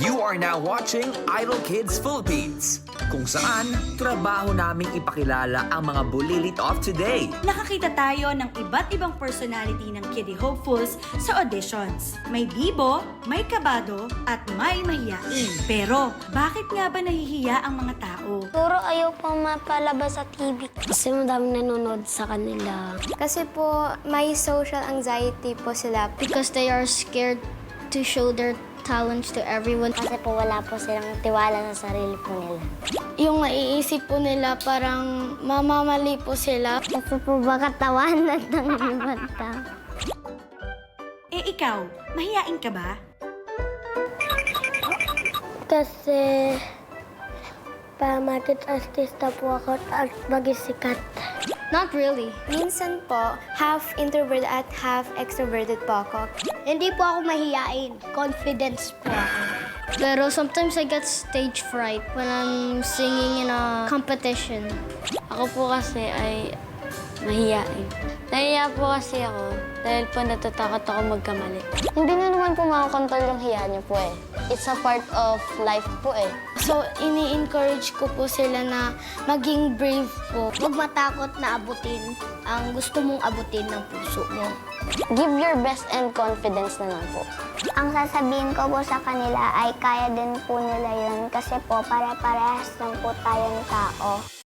You are now watching Idol Kids Philippines, kung saan trabaho naming ipakilala ang mga bulilit of today. Nakakita tayo ng iba't ibang personality ng Kiddie Hopefuls sa auditions. May bibo, may kabado, at may mahiyain. Pero, bakit nga ba nahihiya ang mga tao? Siguro ayaw pa mapalabas sa TV. Kasi madaming nanonood sa kanila. Kasi po, may social anxiety po sila. Because they are scared to show their talents to everyone. Kasi po wala po silang tiwala sa sarili po nila. Yung naiisip po nila parang mamamali po sila. Kasi po baka tawanan ng ibang tao. Eh ikaw, mahiyain ka ba? Kasi para maging artista po ako at maging sikat. Not really. Minsan po, half introverted at half extroverted po ako. Hindi po ako mahiyain. Confidence po ako. Pero sometimes I get stage fright when I'm singing in a competition. Ako po kasi ay mahiyain. Nahiya po kasi ako dahil po natatakot ako magkamali. Hindi na naman po makakontrol yung hiya niyo po eh. It's a part of life po eh. So, ini-encourage ko po sila na maging brave po. Huwag matakot na abutin ang gusto mong abutin ng puso mo. Give your best and confidence na lang po. Ang sasabihin ko po sa kanila ay kaya din po nila yun kasi po para-parehas lang po tayong tao.